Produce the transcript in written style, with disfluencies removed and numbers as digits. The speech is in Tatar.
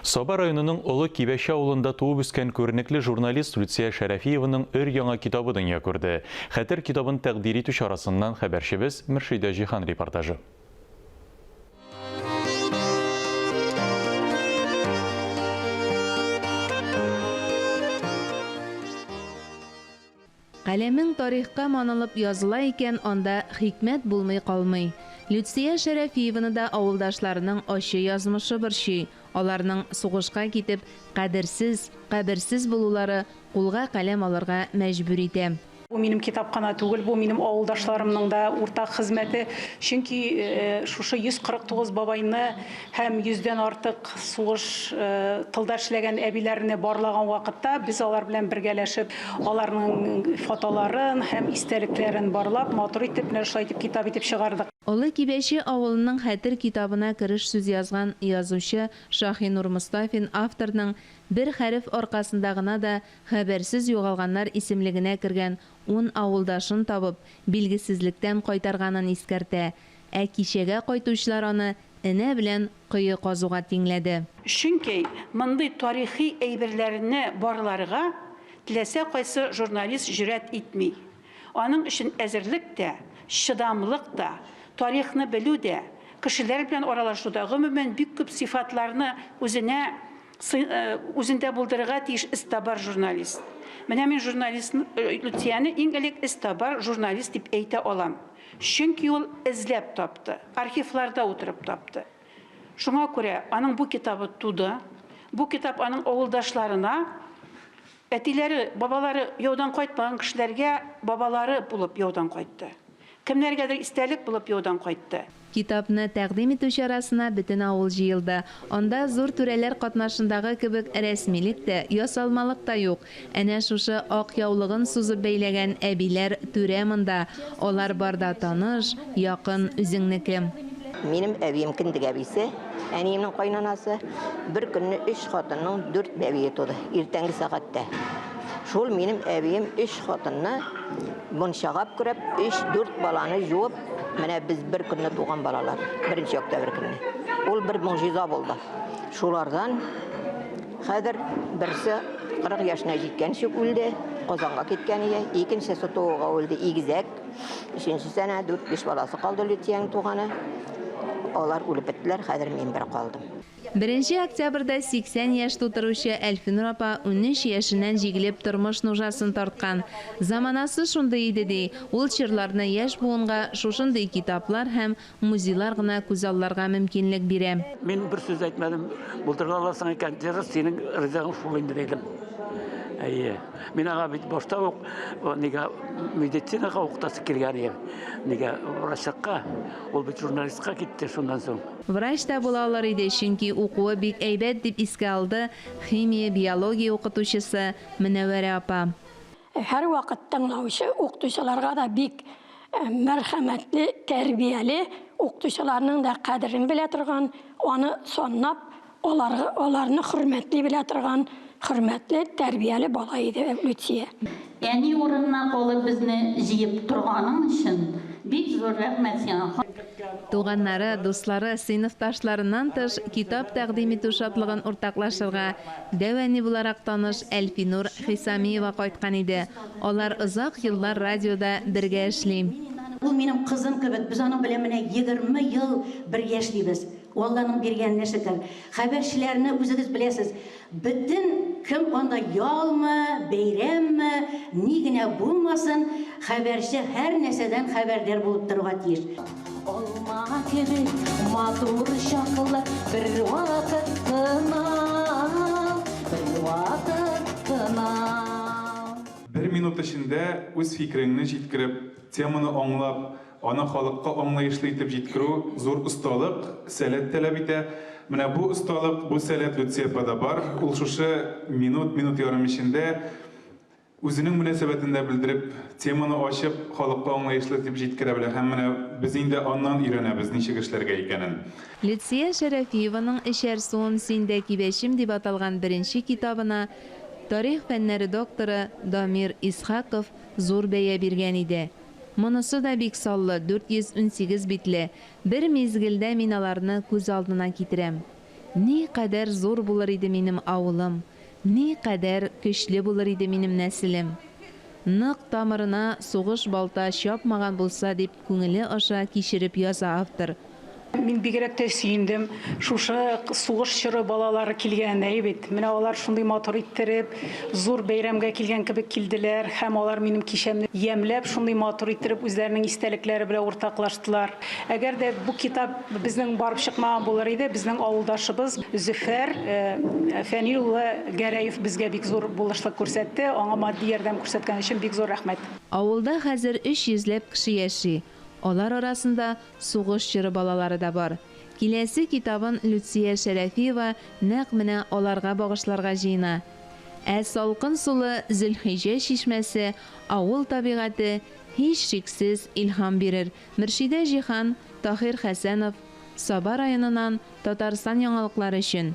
Саба районының Олы Кибәші ауылында туып үскен көрнекле журналист Люция Шәрәфиеваның өр яңа китабы дөнья күрде. Хәтер китабын тәкъдир итү чарасыннан хәбәрчебез Мөршидә Җихан репортажы. Каләмең тарихка манылып языла икән, анда хикмәт булмый калмый. Люция Шәрәфиеваны да авылдашларының ачы язмышы борчый. Аларның сугышка китеп, каберсез булулары кулга каләм алырга мәҗбүр итә. Bu benim kitapxana түгел, bu benim авылдашларымның да уртак хезмәте. Чөнки шушы 149 бабайны һәм 100дән артык сугыш тылда эшләгән әбиләрне барлаган вакытта без алар белән бергәләшеп, аларның фотоларын һәм истәлекләрен барлап, матур итеп, шулай итеп китап итеп чыгардык. Олы Кибәши авылының хәтер китабына кереш сүз язган язучы Шаһинур Мустафин авторның бер хәреф аркасында гына да хәбәрсез югалганнар исемлегенә кергән 10 авылдашын табып, билгесезлектән кайтарганын искәртә. Ә кичәгә кайтучылар аны энә белән кые казуга тиңләде. Чөнки мондый тарихи әйберләрне барларга теләсә кайсы журналист җөрәт итми. Аның өчен әзерлек тә, чыдамлык та, тарихны белү дә, кешеләр белән аралашуда гомумән бик күп сыйфатларны үзендә булдырырга тиеш истабар журналист. Менә мин журналист Люцияны иң элек истабар журналист дип әйтә алам. Чөнки ул эзләп тапты, архивларда утырып тапты. Шуңа күрә аның бу китабы туды. Бу китап аның авылдашларына, әтиләре, бабалары яудан кайтмаган кешеләргә бабалары булып яудан кайтты. Кемнәргәдер истәлек булып яудан кайтты. Китапны тәкъдим итү чарасына бөтен авыл җыелды. Анда зур түрәләр катнашындагы кебек рәсмилек тә, ясалмалык та юк. Әнә шушы ак яулыгын сузып бәйләгән әбиләр түрә монда. Алар барда таныш, якын үзеңнеке. Минем әбием киндек әбисе, әниемнең кайнанасы бер көнне 3 хатынның 4 бәбие туды, иртәнге сәгатьтә. Шул минем әбием 3 хатынны моншагап күреп, 3-4 баланы җуып, менә без бер көнне туган балалар, беренче октябрь көнне. Ул бер мөҗиза булды. Шулардан хәзер берсе 40 яшына җиткәнче үлде, Казанга киткән иде, икенчесе тууга үлде, игезәк. Өченчесенә 4-5 баласы калды Люцияның туганы. Алар үлеп беттеләр, хәзер мин бер калдым. 1 октябрьдә 80 яшь тутыручы Әлфинур апа 13 яшеннән җигелеп тормыш нужасын тарткан. Заманасы шундый иде ди. Ул чырларны яшь буынга шушындый китаплар һәм музейлар гына күз алларга мөмкинлек бирә. Мин бер сүз әйтмәдем. Булдырга аласың икән, синең ризагың шул инде дидем. Мин ага бит башта ук нигә медицинага укытасы килгән идем. Нигә врачка, ул бит журналистка китте шундан соң. Врач та була алар иде, чөнки укуы бик әйбәт дип искә алды химия, биология укытучысы Менәвәрә апа. Һәр вакыт тыңлаучы укытучыларга да бик мәрхәмәтле, тәрбияле, укытучыларның да кадерен белә торган, аны санап, аларны хөрмәтле белә торган хөрмәтле, тәрбияле бала иде Люция. Әни урынына калып безне җыеп торганың өчен бик зур рәхмәт сиңа. Туганнары, дуслары, сыйныфташларыннан тыш китап тәкъдим итү шатлыгын уртаклашырга дәвани буларак таныш Әлфинур Хисамиева кайткан иде. Алар озак еллар радиода бергә эшли. Ул минем кызым кебек, без аның белән менә 20 ел бер яшибез. Алланың биргән нәрсәдән. Хәбәрчеләрне үзегез беләсез. Бөтен кем анда ялмы, бәйрәмме, ни генә булмасын, хәбәрче һәр нәрсәдән хәбәрдар булып торырга тиеш. Алма кебек матур чаклар бер вакыт кына. 1 минут эчендә үз фикереңне җиткереп, теманы аңлап, аны халыкка аңлаешлы итеп җиткерү зур осталык, сәләт таләп итә. Менә бу осталык, бу сәләт Люциядә бар. Ул шушы минут ярым эчендә үзенең мөнәсәбәтен дә белдереп, теманы ачып, халыкка аңлаешлы итеп җиткерә белә. Һәм менә без инде аннан өйрәнәбез ничек эшләргә икәнен. Люция Шәрәфиеваның «Эчәр суын синдә кибәчем» дип аталган беренче китабына тарих фәннәре докторы Дамир Исхаков зур бәя биргән иде. Монысы да бик саллы, 418 битле. Бер мизгелдә мин аларны күз алдына китерәм. Ни кадәр зур булыр иде минем авылым, ни кадәр көчле булыр иде минем нәселем. Нык тамырына сугыш балта чапмаган булса дип күңеле аша кичереп яза автор. Мин бигрәк тә сөендем. Шушы сугыш чоры балалары килгәннә бит. Менә алар шундый матур иттереп, зур бәйрәмгә килгән кебек килделәр һәм алар минем кичәмне ямләп, шундый матур иттереп үзләренең истәлекләре белән уртаклаштылар. Әгәр дә бу китап безнең барып чыкмаган булыр иде, безнең авылдашыбыз Зөфәр Фәнил улы Гәрәев безгә бик зур булышлык күрсәтте. Аңа матди ярдәм күрсәткән өчен бик зур рәхмәт. Авылда хәзер 300 кеше яши. Алар арасында сугыш чоры балалары да бар. Киләсе китабын Люция Шәрәфиева нәкъ менә аларга багышларга җыена. Салкын сулы Зөлхиҗә чишмәсе, авыл табигате һич шиксез илһам бирер. Мөршидә Җихан, Таһир Хәсәнов, Саба районыннан Татарстан яңалыклары өчен.